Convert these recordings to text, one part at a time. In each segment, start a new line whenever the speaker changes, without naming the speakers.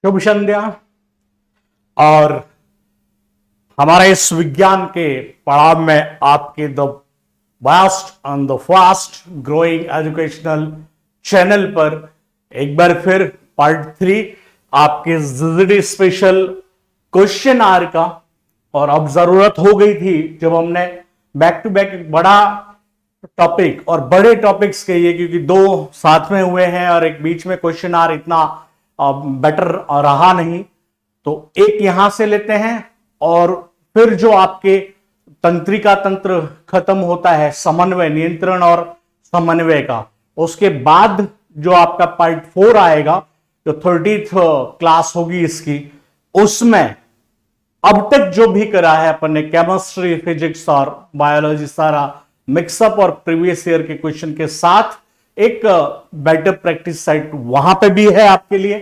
शुभ संध्या। और हमारे इस विज्ञान के पड़ाव में आपके the vast and the fast growing educational channel पर एक बार फिर पार्ट 3 आपके जीडी स्पेशल क्वेश्चन आर का। और अब जरूरत हो गई थी जब हमने बैक टू बैक एक बड़ा टॉपिक और बड़े टॉपिक्स के ये, क्योंकि दो साथ में हुए हैं और एक बीच में क्वेश्चन आर इतना बेटर रहा नहीं, तो एक यहां से लेते हैं और फिर जो आपके तंत्रिका तंत्र खत्म होता है समन्वय, नियंत्रण और समन्वय का, उसके बाद जो आपका पार्ट 4 आएगा, जो 30th क्लास होगी इसकी, उसमें अब तक जो भी करा है अपन ने केमिस्ट्री, फिजिक्स और बायोलॉजी सारा मिक्सअप और प्रीवियस ईयर के क्वेश्चन के साथ एक बेटर प्रैक्टिस साइट वहां पे भी है आपके लिए।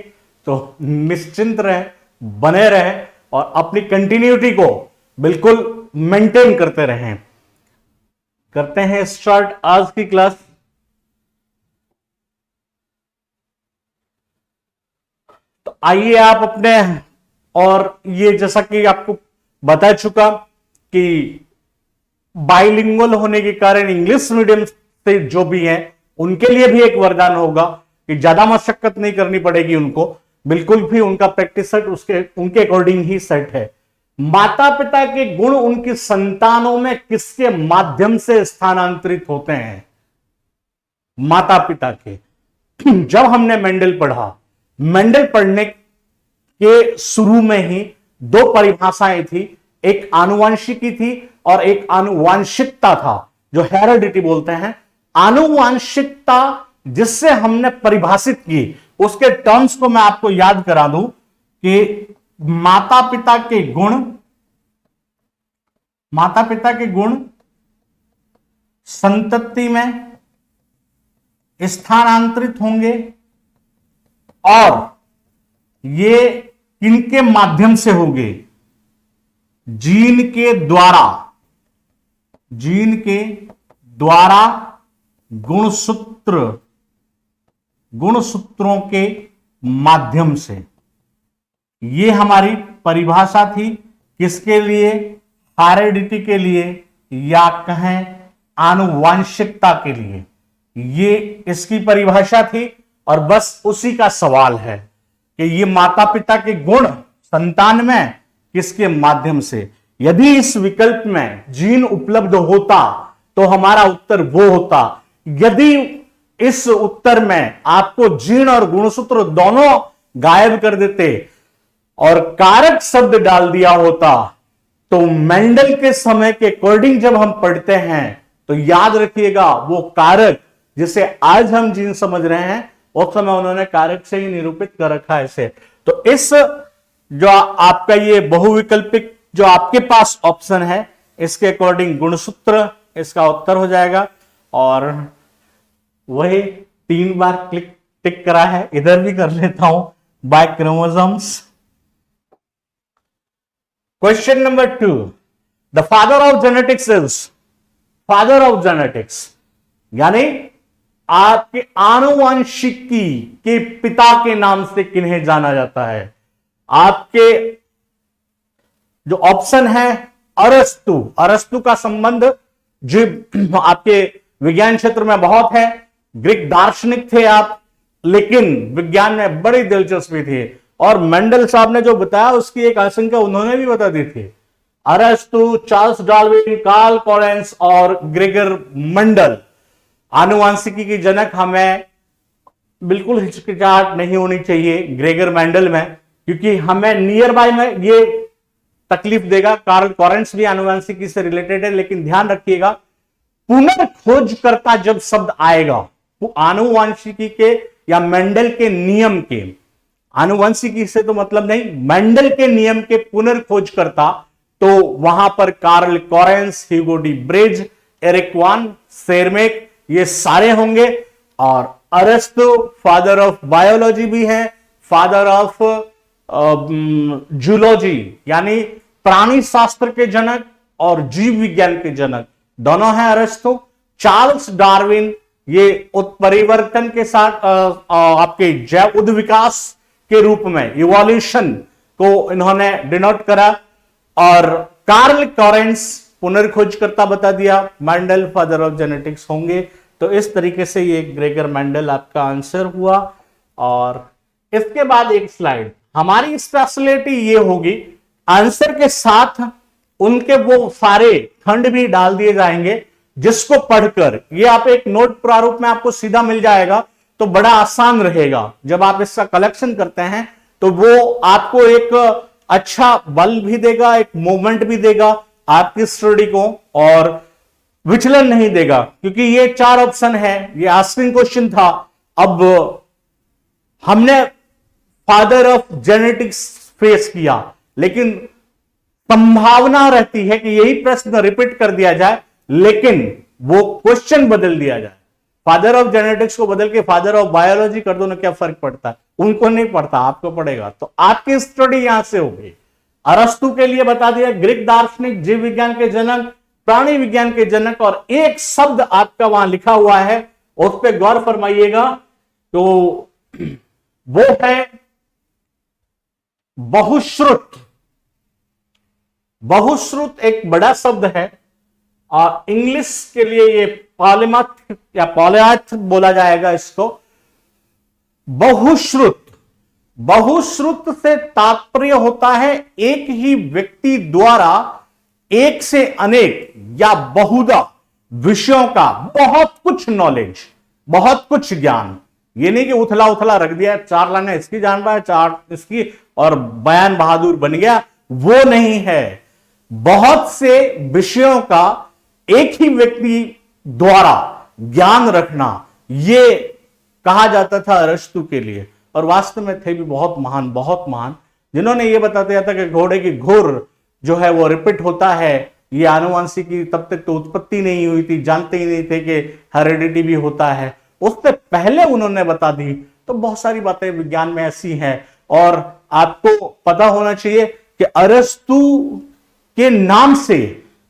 तो निश्चिंत रहे, बने रहे और अपनी कंटिन्यूटी को बिल्कुल मेंटेन करते रहें। करते हैं स्टार्ट आज की क्लास। तो आइए आप अपने, और ये जैसा कि आपको बता चुका कि बाइलिंगुअल होने के कारण इंग्लिश मीडियम से जो भी हैं उनके लिए भी एक वरदान होगा कि ज्यादा मशक्कत नहीं करनी पड़ेगी उनको, बिल्कुल भी उनका प्रैक्टिस सेट उनके अकॉर्डिंग ही सेट है। माता पिता के गुण उनकी संतानों में किसके माध्यम से स्थानांतरित होते हैं? माता पिता के। जब हमने मेंडल पढ़ा, मेंडल पढ़ने के शुरू में ही दो परिभाषाएं थी, एक आनुवंशिकी थी और एक आनुवांशिकता था, जो हेरेडिटी बोलते हैं। आनुवांशिकता जिससे हमने परिभाषित की, उसके टर्म्स को मैं आपको याद करा दूं कि माता पिता के गुण संतति में स्थानांतरित होंगे और ये किनके माध्यम से होंगे? जीन के द्वारा गुणसूत्रों के माध्यम से। ये हमारी परिभाषा थी किसके लिए? हेरेडिटी के लिए या कहें आनुवांशिकता के लिए। ये इसकी परिभाषा थी और बस उसी का सवाल है कि ये माता पिता के गुण संतान में किसके माध्यम से। यदि इस विकल्प में जीन उपलब्ध होता तो हमारा उत्तर वो होता। यदि इस उत्तर में आपको जीन और गुणसूत्र दोनों गायब कर देते और कारक शब्द डाल दिया होता, तो मेंडल के समय के अकॉर्डिंग जब हम पढ़ते हैं तो याद रखिएगा वो कारक जिसे आज हम जीन समझ रहे हैं, उस समय उन्होंने कारक से ही निरूपित कर रखा है इसे। तो इस जो आपका ये बहुविकल्पिक जो आपके पास ऑप्शन है, इसके अकॉर्डिंग गुणसूत्र इसका उत्तर हो जाएगा। और वही 3 बार टिक करा है, इधर भी कर लेता हूं, by chromosomes. Question number 2, the father of genetics is, father of genetics यानी आपके आनुवंशिकी के पिता के नाम से किन्हें जाना जाता है? आपके जो ऑप्शन है अरस्तु। अरस्तु का संबंध जो आपके विज्ञान क्षेत्र में बहुत है, ग्रीक दार्शनिक थे आप, लेकिन विज्ञान में बड़ी दिलचस्पी थी और मेंडल साहब ने जो बताया उसकी एक आशंका उन्होंने भी बता दी थी। अरस्तु, चार्ल्स डार्विन, कार्ल कोरेंस और ग्रेगर मेंडल। आनुवांशिकी की जनक हमें बिल्कुल हिचकिचाहट नहीं होनी चाहिए ग्रेगर मेंडल में, क्योंकि हमें नियर बाय में ये तकलीफ देगा। कार्ल कोरेंस भी आनुवांशिकी से रिलेटेड है, लेकिन ध्यान रखिएगा पुनर्खोजकर्ता जब शब्द आएगा वो आनुवांशिकी के या मेंडल के नियम के, आनुवंशिकी से तो मतलब नहीं, मेंडल के नियम के पुनर्खोजकर्ता, तो वहां पर Carl Correns, Hugo de Vries, Erich von Tschermak, ये सारे होंगे। और अरस्तु फादर ऑफ बायोलॉजी भी है, फादर ऑफ जूलॉजी यानी प्राणी शास्त्र के जनक और जीव विज्ञान के जनक दोनों हैं अरस्तु। चार्ल्स डार्विन ये उत्परिवर्तन के साथ आपके जैव उद्विकास के रूप में इवोल्यूशन को इन्होंने डिनोट करा। और कार्ल कॉरेंस पुनर्खोजकर्ता बता दिया, मेंडल फादर ऑफ जेनेटिक्स होंगे। तो इस तरीके से ये ग्रेगर मेंडल आपका आंसर हुआ। और इसके बाद एक स्लाइड, हमारी स्पेशलिटी ये होगी, आंसर के साथ उनके वो सारे खंड भी डाल दिए जाएंगे, जिसको पढ़कर ये आप एक नोट प्रारूप में आपको सीधा मिल जाएगा, तो बड़ा आसान रहेगा। जब आप इसका कलेक्शन करते हैं तो वो आपको एक अच्छा बल भी देगा, एक मूवमेंट भी देगा आपकी स्टडी को, और विचलन नहीं देगा। क्योंकि ये 4 ऑप्शन है, ये आस्किंग क्वेश्चन था। अब हमने फादर ऑफ जेनेटिक्स फेस किया, लेकिन संभावना रहती है कि यही प्रश्न रिपीट कर दिया जाए, लेकिन वो क्वेश्चन बदल दिया जाए। फादर ऑफ जेनेटिक्स को बदल के फादर ऑफ बायोलॉजी कर दो ना, क्या फर्क पड़ता है? उनको नहीं पड़ता, आपको पड़ेगा। तो आपकी स्टडी यहां से होगी। अरस्तु के लिए बता दिया, ग्रीक दार्शनिक, जीव विज्ञान के जनक, प्राणी विज्ञान के जनक, और एक शब्द आपका वहां लिखा हुआ है, उस पर गौर फरमाइएगा। तो वो है बहुश्रुत। बहुश्रुत एक बड़ा शब्द है, और इंग्लिश के लिए ये पॉलीमथ या पॉलीआर्थ बोला जाएगा इसको। बहुश्रुत, बहुश्रुत से तात्पर्य होता है एक ही व्यक्ति द्वारा एक से अनेक या बहुधा विषयों का बहुत कुछ नॉलेज, बहुत कुछ ज्ञान। ये नहीं कि उथला उथला रख दिया, 4 लाइनें इसकी जान रहा है, 4 इसकी, और बयान बहादुर बन गया, वो नहीं है। बहुत से विषयों का एक ही व्यक्ति द्वारा ज्ञान रखना, ये कहा जाता था अरस्तु के लिए। और वास्तव में थे भी बहुत महान, बहुत महान, जिन्होंने ये बता दिया था कि घोड़े की घुर जो है वो रिपीट होता है। ये आनुवंशिकी तब तक तो उत्पत्ति नहीं हुई थी, जानते ही नहीं थे कि हेरिडिटी भी होता है, उससे पहले उन्होंने बता दी। तो बहुत सारी बातें विज्ञान में ऐसी हैं। और आपको पता होना चाहिए कि अरस्तु के नाम से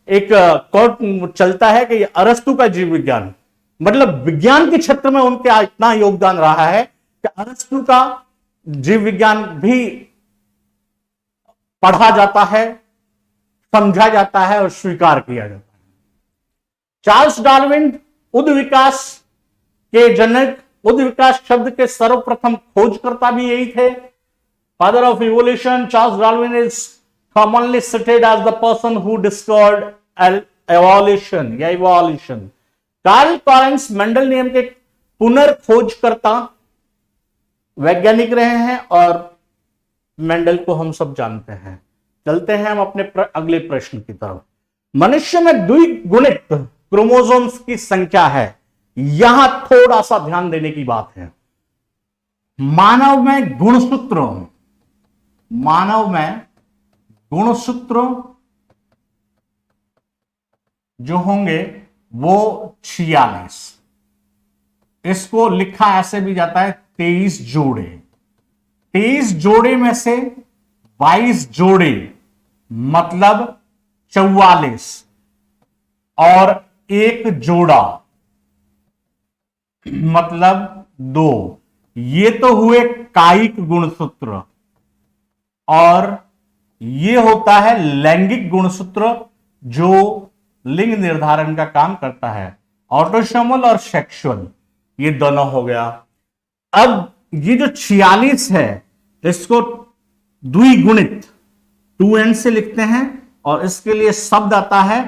एक कोट चलता है कि अरस्तु का जीव विज्ञान, मतलब विज्ञान के क्षेत्र में उनके इतना योगदान रहा है कि अरस्तु का जीव विज्ञान भी पढ़ा जाता है, समझा जाता है और स्वीकार किया जाता है। चार्ल्स डार्विन उद्विकास के जनक, उद्विकास शब्द के सर्वप्रथम खोजकर्ता भी यही थे। Father of evolution, Charles Darwin is commonly cited as the person who discovered evolution या evolution। कार्ल कॉरेंस मेंडल नियम के पुनर्खोजकर्ता वैज्ञानिक रहे हैं, और मेंडल को हम सब जानते हैं। चलते हैं हम अपने अगले प्रश्न की तरफ। मनुष्य में द्विगुणित क्रोमोसोम्स की संख्या है, यहां थोड़ा सा ध्यान देने की बात है। मानव में गुणसूत्र, मानव में गुणसूत्र जो होंगे वो 46, इसको लिखा ऐसे भी जाता है 23 जोड़े। 23 जोड़े में से 22 जोड़े मतलब 44, और एक जोड़ा मतलब 2। ये तो हुए कायिक गुणसूत्र, और ये होता है लैंगिक गुणसूत्र जो लिंग निर्धारण का काम करता है, ऑटोसोमल और सेक्सुअल, ये दोनों हो गया। अब ये जो 46 है इसको द्विगुणित 2n से लिखते हैं, और इसके लिए शब्द आता है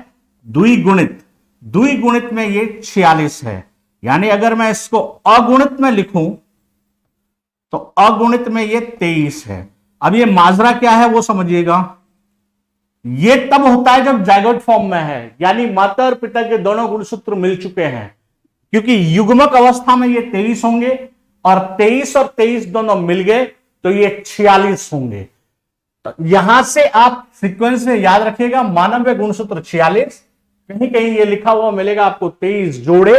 द्विगुणित। द्विगुणित में ये 46 है, यानी अगर मैं इसको अगुणित में लिखूं तो अगुणित में ये 23 है। अब ये माजरा क्या है वो समझिएगा। ये तब होता है जब जाइगोट फॉर्म में है, यानी माता और पिता के दोनों गुणसूत्र मिल चुके हैं, क्योंकि युग्मक अवस्था में ये 23 होंगे, और 23 दोनों मिल गए तो ये 46 होंगे। तो यहां से आप सीक्वेंस में याद रखिएगा, मानव में गुणसूत्र 46, कहीं कहीं ये लिखा हुआ मिलेगा आपको 23 जोड़े,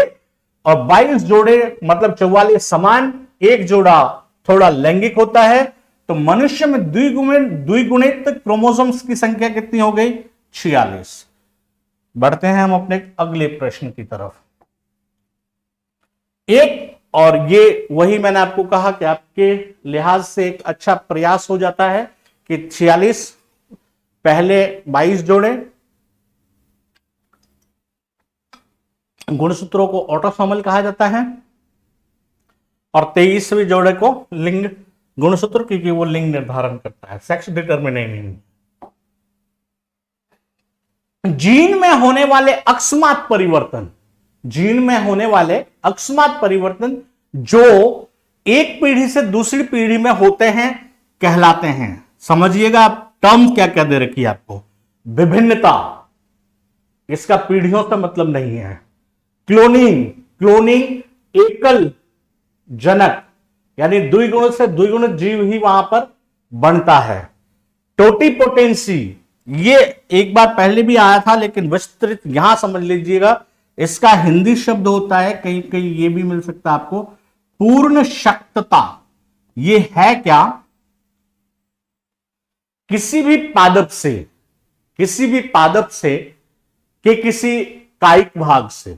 और 22 जोड़े मतलब 44 समान, एक जोड़ा थोड़ा लैंगिक होता है। तो मनुष्य में द्विगुणित क्रोमोसोम्स की संख्या कितनी हो गई? 46। बढ़ते हैं हम अपने अगले प्रश्न की तरफ। एक और ये वही मैंने आपको कहा कि आपके लिहाज से एक अच्छा प्रयास हो जाता है कि 46 पहले 22 जोड़े, गुणसूत्रों को ऑटोसोमल कहा जाता है, और 23वें जोड़े को लिंग गुणसूत्र, क्योंकि वो लिंग निर्धारण करता है, सेक्स डिटरमिनेटिंग। जीन में होने वाले अकस्मात परिवर्तन, जीन में होने वाले अकस्मात परिवर्तन जो एक पीढ़ी से दूसरी पीढ़ी में होते हैं कहलाते हैं, समझिएगा आप टर्म क्या क्या दे रखी है आपको, विभिन्नता, इसका पीढ़ियों से मतलब नहीं है। क्लोनिंग, क्लोनिंग एकल जनक यानी द्विगुणित से द्विगुणित जीव ही वहां पर बनता है। टोटीपोटेंसी, ये एक बार पहले भी आया था लेकिन विस्तृत यहां समझ लीजिएगा, इसका हिंदी शब्द होता है, कहीं कहीं ये भी मिल सकता है आपको, पूर्ण शक्तता। ये है क्या, किसी भी पादप से, किसी भी पादप से कि किसी कायिक भाग से,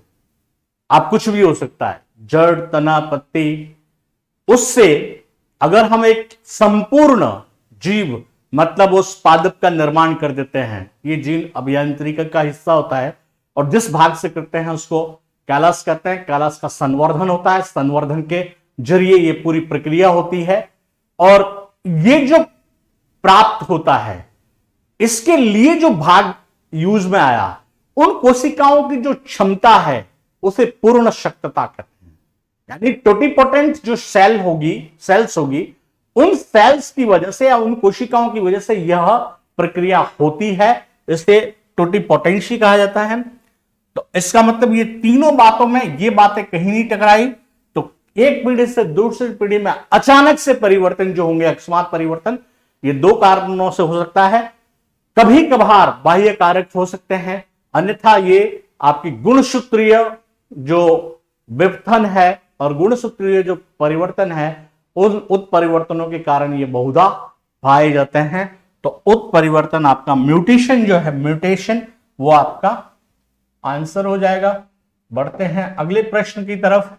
आप कुछ भी हो सकता है, जड़, तना, पत्ती, उससे अगर हम एक संपूर्ण जीव मतलब उस पादप का निर्माण कर देते हैं, ये जीन अभियांत्रिकी का हिस्सा होता है, और जिस भाग से करते हैं उसको कैलस कहते हैं। कैलस का संवर्धन होता है, संवर्धन के जरिए ये पूरी प्रक्रिया होती है, और ये जो प्राप्त होता है, इसके लिए जो भाग यूज में आया, उन कोशिकाओं की जो क्षमता है उसे पूर्ण शक्तता कहते हैं। यानी टोटीपोटेंट जो सेल होगी, सेल्स होगी, उन सेल्स की वजह से या उन कोशिकाओं की वजह से यह प्रक्रिया होती है, इसे टोटीपोटेंसी कहा जाता है। तो इसका मतलब ये तीनों बातों में ये बातें कहीं नहीं टकराई। तो एक पीढ़ी से दूसरी पीढ़ी में अचानक से परिवर्तन जो होंगे, अकस्मात परिवर्तन, ये दो कारणों से हो सकता है। कभी कभार बाह्य कारक हो सकते हैं, अन्यथा ये आपकी गुणसूत्रीय जो विपथन है और गुणसूत्रीय जो परिवर्तन है, उन उत्परिवर्तनों के कारण ये बहुधा पाए जाते हैं। तो उत्परिवर्तन आपका म्यूटेशन जो है, म्यूटेशन, वो आपका आंसर हो जाएगा। बढ़ते हैं अगले प्रश्न की तरफ।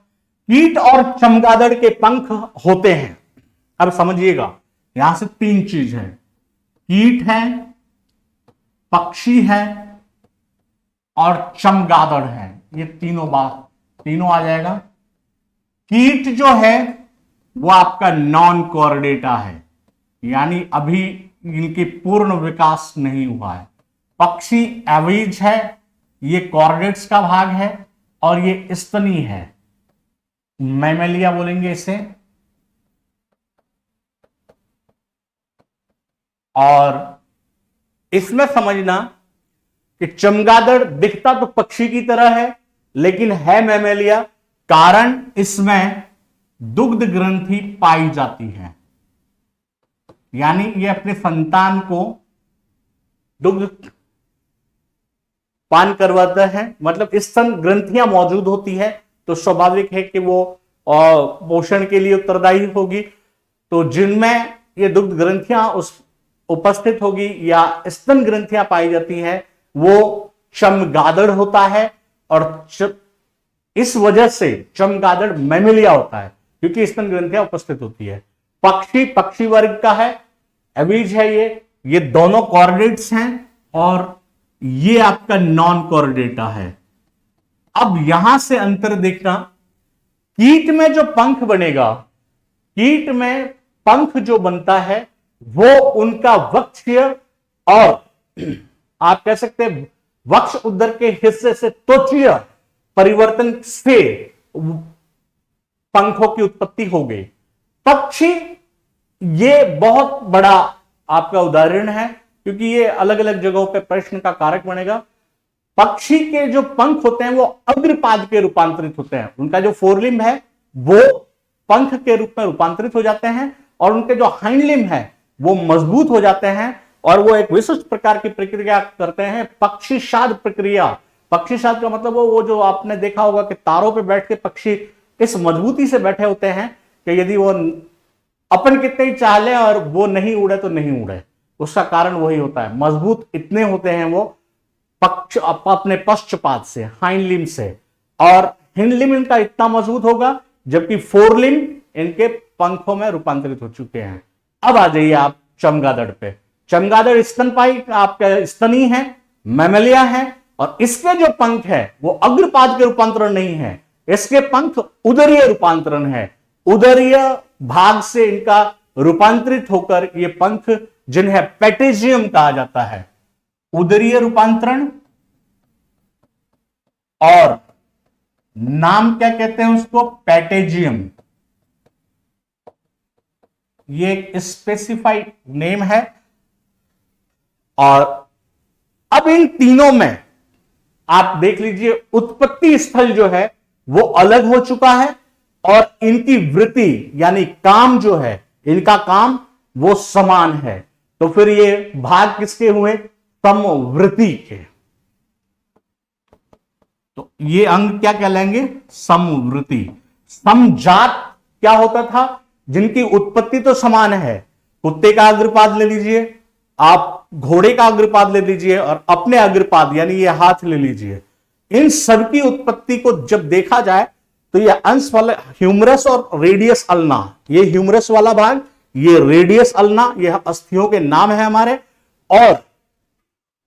कीट और चमगादड़ के पंख होते हैं। अब समझिएगा, यहां से तीन चीज है, कीट है, पक्षी है और चमगादड़ है, ये तीनों बात, तीनों आ जाएगा। कीट जो है वो आपका नॉन कॉर्डेटा है, यानी अभी इनकी पूर्ण विकास नहीं हुआ है। पक्षी एवीज है, ये कॉर्डेट्स का भाग है, और ये स्तनी है, मैमेलिया बोलेंगे इसे। और इसमें समझना कि चमगादड़ दिखता तो पक्षी की तरह है लेकिन है मैमेलिया, कारण इसमें दुग्ध ग्रंथि पाई जाती है, यानी ये अपने संतान को दुग्ध पान करवाता है, मतलब स्तन ग्रंथियां मौजूद होती है, तो स्वाभाविक है कि वो पोषण के लिए उत्तरदायी होगी। तो जिनमें ये दुग्ध ग्रंथियां उस उपस्थित होगी या स्तन ग्रंथियां पाई जाती हैं, वो चमगादड़ होता है। और इस वजह से चमगादड़ मैमेलिया होता है, क्योंकि स्तन ग्रंथियां उपस्थित होती है। पक्षी पक्षी वर्ग का है, एवीज है, ये दोनों कॉर्डेट्स हैं, और ये आपका नॉन कॉर्डेटा है। अब यहां से अंतर देखना, कीट में जो पंख बनेगा, कीट में पंख जो बनता है वो उनका वक्षीय और आप कह सकते हैं वक्ष उदर के हिस्से से त्वचीय परिवर्तन से पंखों की उत्पत्ति हो गई। पक्षी ये बहुत बड़ा आपका उदाहरण है, क्योंकि ये अलग अलग जगहों पे प्रश्न का कारक बनेगा। पक्षी के जो पंख होते हैं वो अग्रपाद के रूपांतरित होते हैं, उनका जो फोरलिम्ब है वो पंख के रूप में रूपांतरित हो जाते हैं, और उनके जो हाइंडलिम्ब है वो मजबूत हो जाते हैं, और वो एक विशिष्ट प्रकार की प्रक्रिया करते हैं, पक्षीशाद प्रक्रिया। पक्षीशाद का मतलब वो जो आपने देखा होगा कि तारों पे बैठ के पक्षी इस मजबूती से बैठे होते हैं कि यदि वो अपन कितने ही चाह लें और वो नहीं उड़े तो नहीं उड़े, उसका कारण वही होता है, मजबूत इतने होते हैं वो अपने पश्चपाद से, हाइंड लिम्ब से, और हिंड लिम्ब इनका इतना मजबूत होगा जबकि फोरलिन इनके पंखों में रूपांतरित हो चुके हैं। अब आ जाइए आप चमगादड़ पे। चमगादड़ स्तनपायी आपका स्तनी है, मैमलिया है, और इसके जो पंख है वो अग्रपाद के रूपांतरण नहीं है, इसके पंख उदरीय रूपांतरण है। उदरीय भाग से इनका रूपांतरित होकर ये पंख जिन्हें पैटेजियम कहा जाता है, उदरीय रूपांतरण, और नाम क्या कहते हैं उसको, पैटेजियम। ये एक स्पेसिफाइड नेम है। और अब इन तीनों में आप देख लीजिए उत्पत्ति स्थल जो है वो अलग हो चुका है, और इनकी वृत्ति यानी काम जो है, इनका काम वो समान है। तो फिर ये भाग किसके हुए, समवृत्ति के। तो ये अंग क्या कहलाएंगे, समवृत्ति। समजात क्या होता था, जिनकी उत्पत्ति तो समान है। कुत्ते का अग्रपाद ले लीजिए, आप घोड़े का अग्रपाद ले लीजिए, और अपने अग्रपाद यानी ये हाथ ले लीजिए। इन सबकी उत्पत्ति को जब देखा जाए तो ये अंश वाला ह्यूमरस और रेडियस अल्ना, ये ह्यूमरस वाला भाग, ये रेडियस अल्ना, ये अस्थियों के नाम है हमारे। और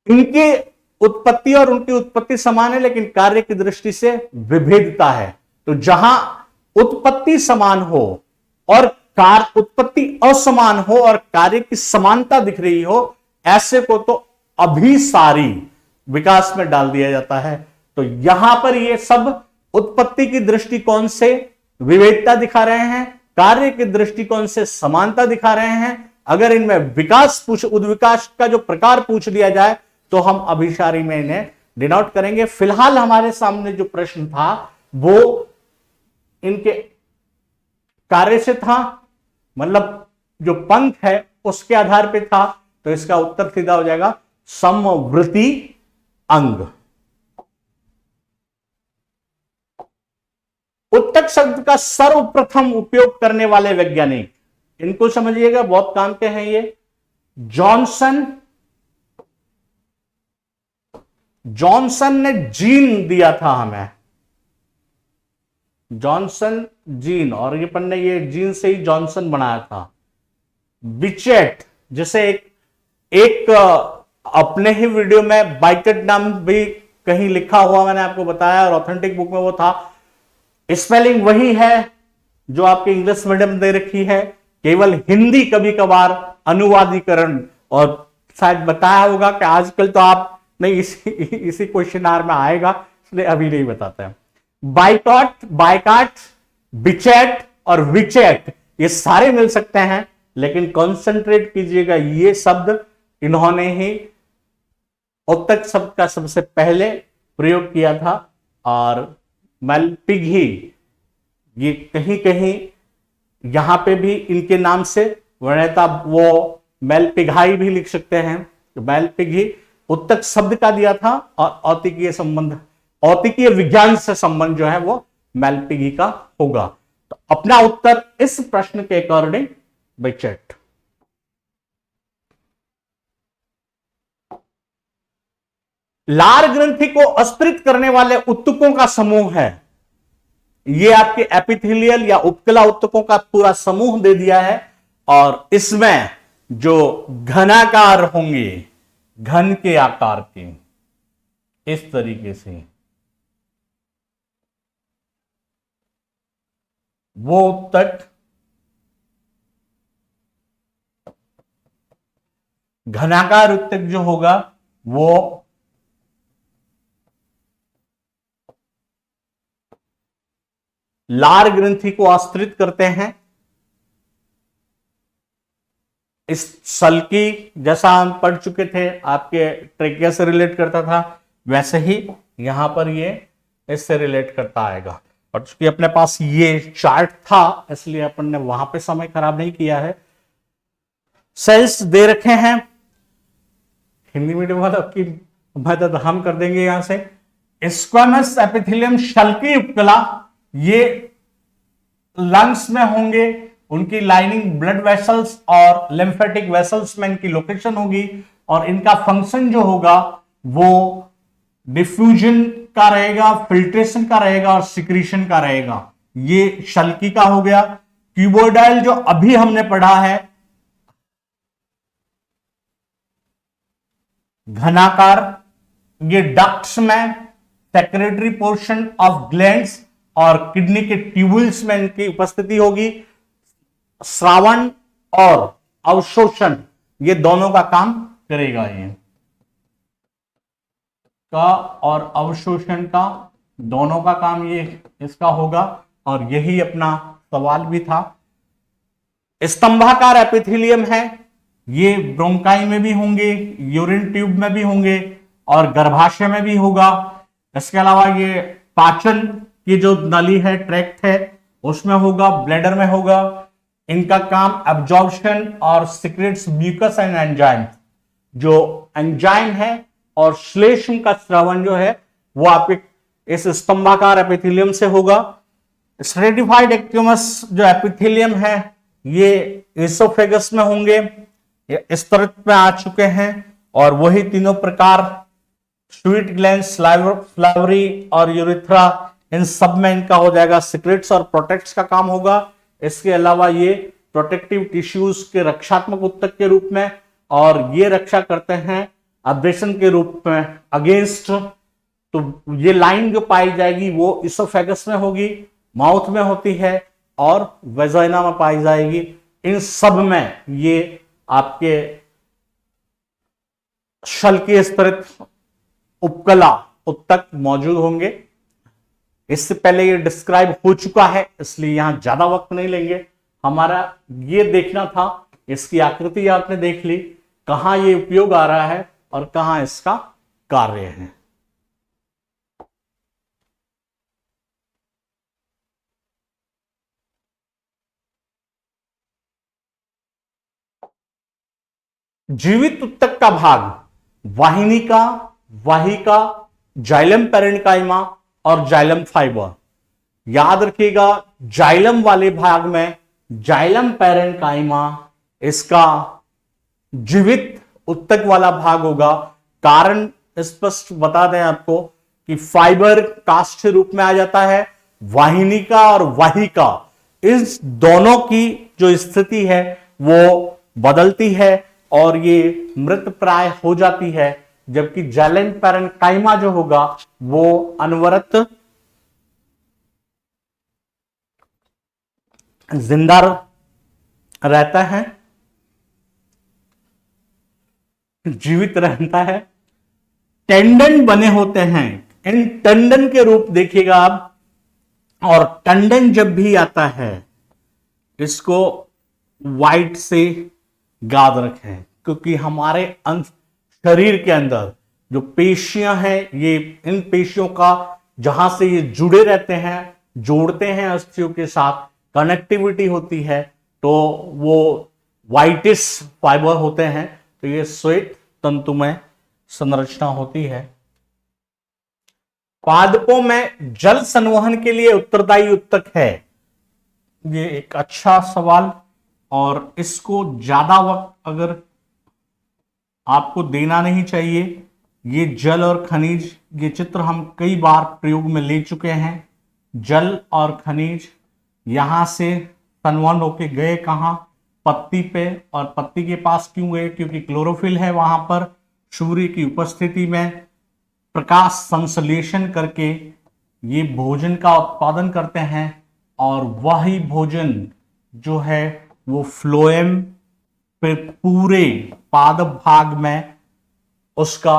इनकी उत्पत्ति और उनकी उत्पत्ति समान है, लेकिन कार्य की दृष्टि से विभेदता है। तो जहां उत्पत्ति समान हो और उत्पत्ति असमान हो और कार्य की समानता दिख रही हो, ऐसे को तो अभिसारी विकास में डाल दिया जाता है। तो यहां पर ये सब उत्पत्ति की दृष्टिकोण से विविधता दिखा रहे हैं, कार्य के दृष्टिकोण से समानता दिखा रहे हैं। अगर इनमें विकास उद्विकास का जो प्रकार पूछ लिया जाए तो हम अभिसारी में इन्हें डिनोट करेंगे। फिलहाल हमारे सामने जो प्रश्न था वो इनके कार्य से था, मतलब जो पंख है उसके आधार पे था। तो इसका उत्तर सीधा हो जाएगा समवृत्ति अंग। उत्तक शब्द का सर्वप्रथम उपयोग करने वाले वैज्ञानिक, इनको समझिएगा, बहुत काम के हैं ये। जॉनसन ने जीन दिया था हमें, जॉनसन जीन, और ये पन्ने ये जीन से ही जॉनसन बनाया था। बिचेट, जैसे एक अपने ही वीडियो में बाइकेट नाम भी कहीं लिखा हुआ मैंने आपको बताया, और ऑथेंटिक बुक में वो था। स्पेलिंग वही है जो आपके इंग्लिश मीडियम दे रखी है, केवल हिंदी कभी कभार अनुवादीकरण। और शायद बताया होगा कि आजकल तो आप नहीं, इसी क्वेश्चन में आएगा, इसलिए अभी नहीं बताते हैं। बाइकाट, बिचेट और विचेट, ये सारे मिल सकते हैं, लेकिन कॉन्सेंट्रेट कीजिएगा, ये शब्द इन्होंने ही उत्तक शब्द का सबसे पहले प्रयोग किया था। और मैलपिघी, ये कहीं कहीं यहां पे भी इनके नाम से वर्णता, वो मैलपिघाई भी लिख सकते हैं। तो मैलपिघी उत्तक शब्द का दिया था, और औतिकीय विज्ञान से संबंध जो है वो मैलपिघी का होगा। तो अपना उत्तर इस प्रश्न के अकॉर्डिंग बिचेट। लार ग्रंथि को अस्त्रित करने वाले उत्तकों का समूह है। ये आपके एपिथेलियल या उपकला उत्तकों का पूरा समूह दे दिया है, और इसमें जो घनाकार होंगे, घन के आकार के, इस तरीके से वो उत्तक घनाकार उत्तक जो होगा वो लार ग्रंथि को आश्रित करते हैं। इस सल्की, जैसा हम पढ़ चुके थे, आपके ट्रेकिया से रिलेट करता था, वैसे ही यहां पर ये इससे रिलेट करता आएगा। और चूंकि अपने पास ये चार्ट था, इसलिए अपन ने वहां पे समय खराब नहीं किया है। सेल्स दे रखे हैं, हिंदी मीडियम वाला की मदद हम कर देंगे यहां से। स्क्वामस एपिथेलियम शल्की उपकला, ये लंग्स में होंगे, उनकी लाइनिंग ब्लड वेसल्स और लिम्फेटिक वेसल्स में इनकी लोकेशन होगी, और इनका फंक्शन जो होगा वो डिफ्यूजन का रहेगा, फिल्ट्रेशन का रहेगा और सिक्रीशन का रहेगा। ये शल्की का हो गया। क्यूबोइडल जो अभी हमने पढ़ा है, घनाकार, ये डक्ट्स में, सेक्रेटरी पोर्शन ऑफ ग्लैंड्स और किडनी के ट्यूबुल्स में इनकी उपस्थिति होगी। श्रावण और अवशोषण ये दोनों का काम करेगा, ये का और अवशोषण का दोनों का काम ये इसका होगा। और यही अपना सवाल भी था। स्तंभाकार एपिथेलियम है, ये ब्रोंकाई में भी होंगे, यूरिन ट्यूब में भी होंगे और गर्भाशय में भी होगा। इसके अलावा ये पाचन की जो नली है, ट्रैक्ट है, उसमें होगा, ब्लैडर में होगा। इनका काम एब्जॉर्प्शन और सिक्रेट्स म्यूकस एंड एंजाइम, जो एंजाइम है और श्लेष्म का स्रावन जो है वो आपके इस स्तंभाकार एपिथेलियम से होगा। स्ट्रेटिफाइड एक्टिमस जो एपिथेलियम है ये एसोफेगस में होंगे, ये इस तरह में आ चुके हैं। और वही तीनों प्रकार स्वीट ग्लैंड, स्लाइवरी और यूरिथ्रा, इन सब में इनका हो जाएगा सिक्रेट्स और प्रोटेक्ट्स का काम होगा। इसके अलावा ये प्रोटेक्टिव टिश्यूज के रक्षात्मक उत्तक के रूप में, और ये रक्षा करते हैं अब्रेशन के रूप में अगेंस्ट। तो ये लाइन जो पाई जाएगी वो इसोफेगस में होगी, माउथ में होती है और वेजाइना में पाई जाएगी। इन सब में ये आपके शल्कीय स्तरित उपकला उत्तक मौजूद होंगे। इससे पहले ये डिस्क्राइब हो चुका है, इसलिए यहां ज्यादा वक्त नहीं लेंगे। हमारा ये देखना था, इसकी आकृति आपने देख ली, कहां ये उपयोग आ रहा है और कहां इसका कार्य है। जीवित उत्तक का भाग वाहिनिका, वाहिका, जाइलम पेरेन्काइमा और जाइलम फाइबर। याद रखिएगा, जाइलम वाले भाग में जाइलम पेरेन्काइमा इसका जीवित उत्तक वाला भाग होगा। कारण स्पष्ट बता दें आपको कि फाइबर कास्ट रूप में आ जाता है। वाहिनिका और वाहिका, इस दोनों की जो स्थिति है वो बदलती है और ये मृत प्राय हो जाती है, जबकि जाइलम पेरेन्काइमा जो होगा वो अनवरत जिंदा रहता है, जीवित रहता है। टेंडन बने होते हैं, इन टेंडन के रूप देखिएगा आप। और टेंडन जब भी आता है इसको वाइट से याद रखें, क्योंकि हमारे शरीर के अंदर जो पेशियां हैं, ये इन पेशियों का जहां से ये जुड़े रहते हैं, जोड़ते हैं अस्थियों के साथ, कनेक्टिविटी होती है, तो वो वाइटिस फाइबर होते हैं। तो ये श्वेत तंतुमय संरचना होती है। पादपों में जल संवहन के लिए उत्तरदायी उत्तक है। ये एक अच्छा सवाल, और इसको ज्यादा वक्त अगर आपको देना नहीं चाहिए। ये जल और खनिज, ये चित्र हम कई बार प्रयोग में ले चुके हैं। जल और खनिज यहां से संवहन होके गए कहां? पत्ती पे। और पत्ती के पास क्यों गए? क्योंकि क्लोरोफिल है वहां पर। सूर्य की उपस्थिति में प्रकाश संश्लेषण करके ये भोजन का उत्पादन करते हैं, और वही भोजन जो है वो फ्लोएम पे पूरे पादप भाग में उसका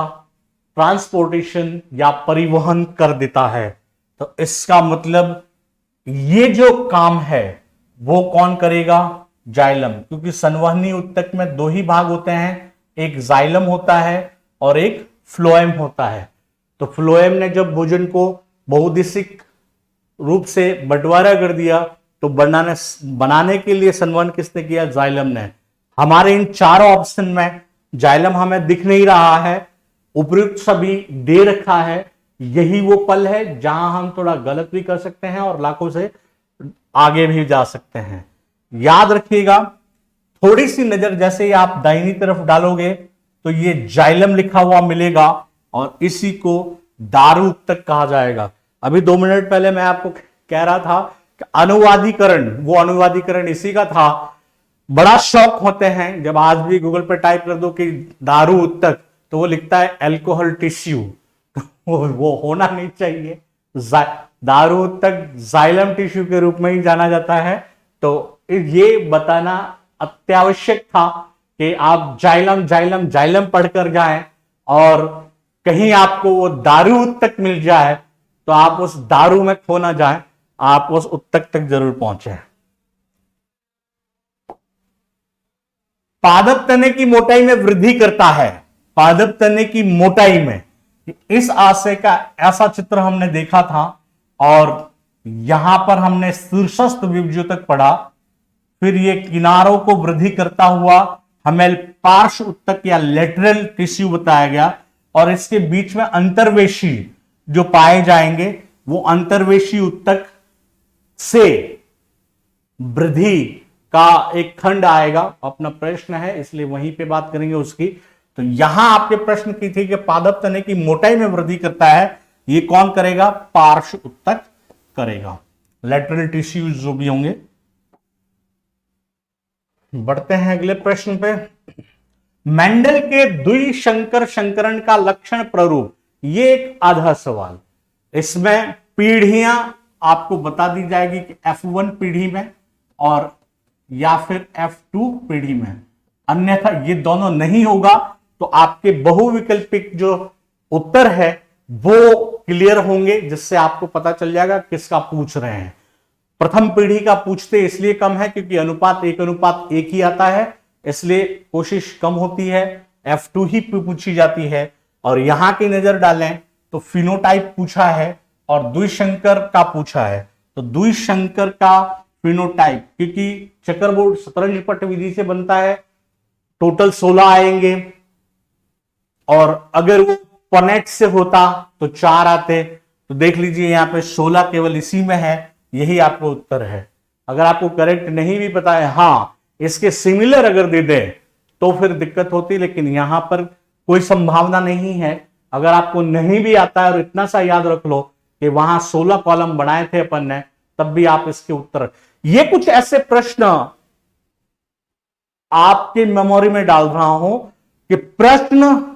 ट्रांसपोर्टेशन या परिवहन कर देता है। तो इसका मतलब ये जो काम है वो कौन करेगा? जाइलम। क्योंकि संवहनी उत्तक में दो ही भाग होते हैं, एक जाइलम होता है और एक फ्लोएम होता है। तो फ्लोएम ने जब भोजन को बहुउद्देशिक रूप से बंटवारा कर दिया, तो बनाने के लिए संवहन किसने किया? जाइलम ने। हमारे इन चारों ऑप्शन में जाइलम हमें दिख नहीं रहा है, उपयुक्त सभी दे रखा है। यही वो पल है जहां हम थोड़ा गलत भी कर सकते हैं और लाखों से आगे भी जा सकते हैं। याद रखिएगा, थोड़ी सी नजर जैसे ही आप दाहिनी तरफ डालोगे तो ये जाइलम लिखा हुआ मिलेगा, और इसी को दारू उत्तक कहा जाएगा। अभी 2 मिनट पहले मैं आपको कह रहा था अनुवादीकरण, वो अनुवादीकरण इसी का था। बड़ा शौक होते हैं जब आज भी गूगल पे टाइप कर दो कि दारू उत्तक, तो वो लिखता है अल्कोहल टिश्यू। वो होना नहीं चाहिए। दारू उत्तक जाइलम टिश्यू के रूप में ही जाना जाता है। तो ये बताना अत्यावश्यक था कि आप जाइलम जाइलम जाइलम पढ़कर जाएं और कहीं आपको वो दारू उत्तक मिल जाए तो आप उस दारू में खो ना जाएं, आप उस उत्तक तक जरूर पहुंचे। पादप तने की मोटाई में वृद्धि करता है। पादप तने की मोटाई में, इस आशय का ऐसा चित्र हमने देखा था और यहां पर हमने शीर्षस्थ विभज्योतक पढ़ा। फिर ये किनारों को वृद्धि करता हुआ हमें पार्श्व उत्तक या लेटरल टिश्यू बताया गया और इसके बीच में अंतर्वेशी जो पाए जाएंगे वो अंतर्वेशी उत्तक से वृद्धि का एक खंड आएगा। अपना प्रश्न है इसलिए वहीं पे बात करेंगे उसकी। तो यहां आपके प्रश्न की थी कि पादप तने की मोटाई में वृद्धि करता है, ये कौन करेगा? पार्श्व उत्तक करेगा। लेटरल टिश्यूज जो भी होंगे। बढ़ते हैं अगले प्रश्न पे। मेंडल के द्विशंकर संकरण का लक्षण प्ररूप, ये एक आधा सवाल। इसमें पीढ़ियां आपको बता दी जाएगी कि F1 पीढ़ी में और या फिर F2 पीढ़ी में, अन्यथा ये दोनों नहीं होगा तो आपके बहुविकल्पिक जो उत्तर है वो क्लियर होंगे, जिससे आपको पता चल जाएगा किसका पूछ रहे हैं। प्रथम पीढ़ी का पूछते इसलिए कम है क्योंकि अनुपात 1:1 ही आता है, इसलिए कोशिश कम होती है। F2 ही पूछी जाती है। और यहां की नजर डालें तो फिनोटाइप पूछा है और द्विशंकर का पूछा है। तो द्विशंकर का फिनोटाइप, क्योंकि चेकरबोर्ड शतरंज पट विधि से बनता है, टोटल 16 आएंगे और अगर वो पनेट से होता तो 4 आते। तो देख लीजिए यहां पे 16 केवल इसी में है, यही आपका उत्तर है। अगर आपको करेक्ट नहीं भी पता है, हाँ इसके सिमिलर अगर दे दे तो फिर दिक्कत होती, लेकिन यहां पर कोई संभावना नहीं है। अगर आपको नहीं भी आता है और इतना सा याद रख लो कि वहां 16 कॉलम बनाए थे अपन ने, तब भी आप इसके उत्तर, ये कुछ ऐसे प्रश्न आपके मेमोरी में डाल रहा हूं कि प्रश्न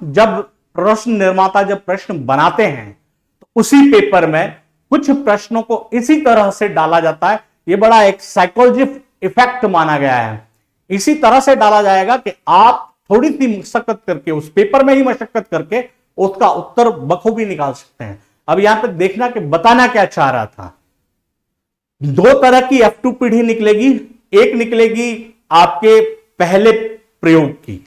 निर्माता जब प्रश्न बनाते हैं तो उसी पेपर में कुछ प्रश्नों को इसी तरह से डाला जाता है। ये बड़ा एक साइकोलॉजी इफेक्ट माना गया है। इसी तरह से डाला जाएगा कि आप थोड़ी सी मशक्कत करके, उस पेपर में ही मशक्कत करके उसका उत्तर बखूबी निकाल सकते हैं। अब यहां पे देखना कि बताना क्या चाह रहा था। 2 तरह की F2 पीढ़ी निकलेगी, एक निकलेगी आपके पहले प्रयोग की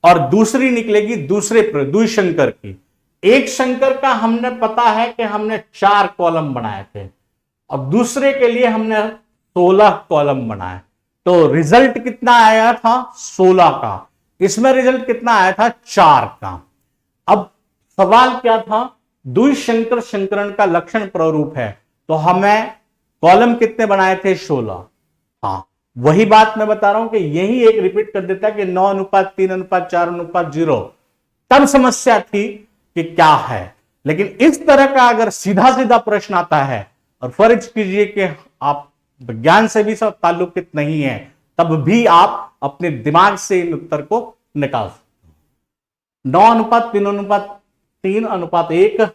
और दूसरी निकलेगी दूसरे प्रयोग, द्विशंकर की। एक शंकर का हमने पता है कि हमने 4 कॉलम बनाए थे और दूसरे के लिए हमने 16 कॉलम बनाए। तो रिजल्ट कितना आया था? 16 का। इसमें रिजल्ट कितना आया था? 4 का। अब सवाल क्या था? द्विशंकर संकरण का लक्षण प्ररूप है, तो हमें कॉलम कितने बनाए थे? 16। हाँ, वही बात मैं बता रहा हूं कि यही एक रिपीट कर देता है कि 9:3:4:0। तब समस्या थी कि क्या है, लेकिन इस तरह का अगर सीधा सीधा प्रश्न आता है और फर्ज कीजिए कि आप विज्ञान से भी सब ताल्लुकित नहीं है, तब भी आप अपने दिमाग से इन उत्तर को निकाल सकते। 9:3:1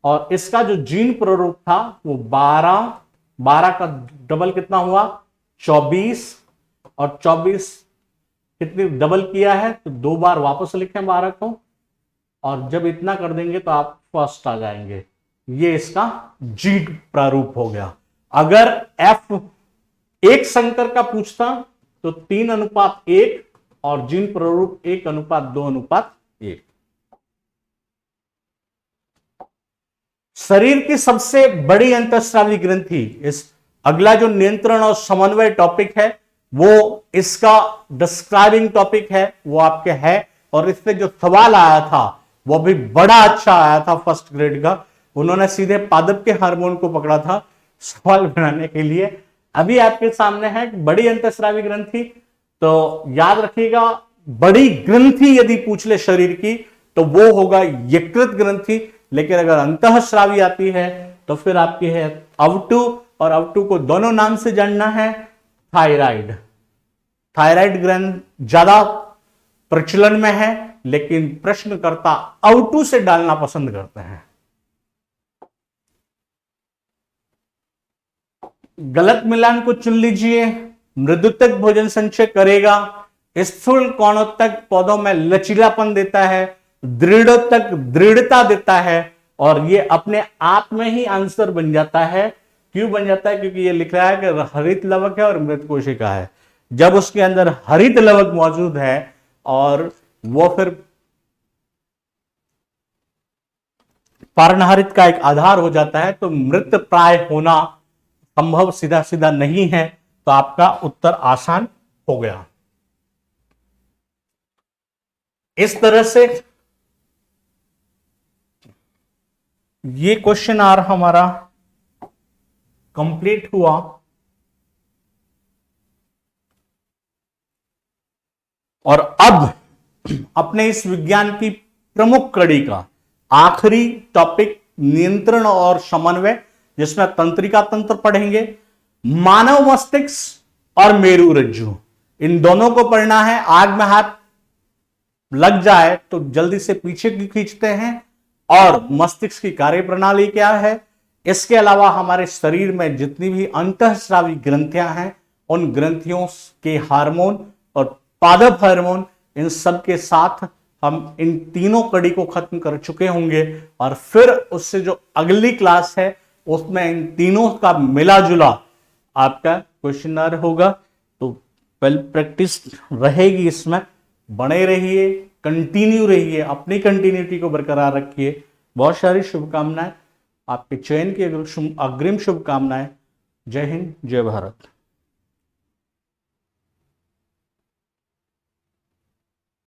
और इसका जो जीन प्ररूप था वो 12 का डबल कितना हुआ? 24 और 24 कितनी डबल किया है तो 2 बार वापस लिखें 12 को और जब इतना कर देंगे तो आप फर्स्ट आ जाएंगे। ये इसका जीन प्रारूप हो गया। अगर F1 संकर का पूछता तो 3:1 और जीन प्रारूप 1:2:1। शरीर की सबसे बड़ी अंतःस्रावी ग्रंथि, इस अगला जो नियंत्रण और समन्वय टॉपिक है वो इसका डिस्क्राइबिंग टॉपिक है, वो आपके है। और इससे जो सवाल आया था वो भी बड़ा अच्छा आया था फर्स्ट ग्रेड का। उन्होंने सीधे पादप के हार्मोन को पकड़ा था सवाल बनाने के लिए। अभी आपके सामने है बड़ी अंतःस्रावी ग्रंथि, तो याद रखिएगा बड़ी ग्रंथि यदि पूछ ले शरीर की तो वो होगा यकृत ग्रंथि, लेकिन अगर अंतःस्रावी आती है तो फिर आपकी है अवटु और अवटू को दोनों नाम से जानना है। थायराइड, थायराइड ग्रंथ ज्यादा प्रचलन में है, लेकिन प्रश्नकर्ता अवटू से डालना पसंद करते हैं। गलत मिलान को चुन लीजिए। मृदुतक भोजन संचय करेगा, स्थूल कोणोत्तक पौधों में लचीलापन देता है, दृढ़ोत्तक दृढ़ता देता है, और ये अपने आप में ही आंसर बन जाता है। क्यों बन जाता है? क्योंकि ये लिख रहा है कि हरित लवक है और मृत कोशिका है। जब उसके अंदर हरित लवक मौजूद है और वो फिर पर्णहरित का एक आधार हो जाता है, तो मृत प्राय होना संभव सीधा सीधा नहीं है। तो आपका उत्तर आसान हो गया। इस तरह से ये क्वेश्चन आर हमारा कंप्लीट हुआ। और अब अपने इस विज्ञान की प्रमुख कड़ी का आखिरी टॉपिक नियंत्रण और समन्वय, जिसमें तंत्रिका तंत्र पढ़ेंगे, मानव मस्तिष्क और मेरु रज्जु, इन दोनों को पढ़ना है। आग में हाथ लग जाए तो जल्दी से पीछे की खींचते हैं, और मस्तिष्क की कार्य प्रणाली क्या है। इसके अलावा हमारे शरीर में जितनी भी अंतःस्रावी ग्रंथियां हैं, उन ग्रंथियों के हार्मोन और पादप हार्मोन, इन सब के साथ हम इन तीनों कड़ी को खत्म कर चुके होंगे। और फिर उससे जो अगली क्लास है उसमें इन तीनों का मिला जुला आपका क्वेश्चनर होगा। तो वेल प्रैक्टिस रहेगी, इसमें बने रहिए, कंटिन्यू रहिए, अपनी कंटिन्यूटी को बरकरार रखिए। बहुत सारी शुभकामनाएं, आपके चयन की अग्रिम शुभकामनाएं। जय हिंद, जय भारत।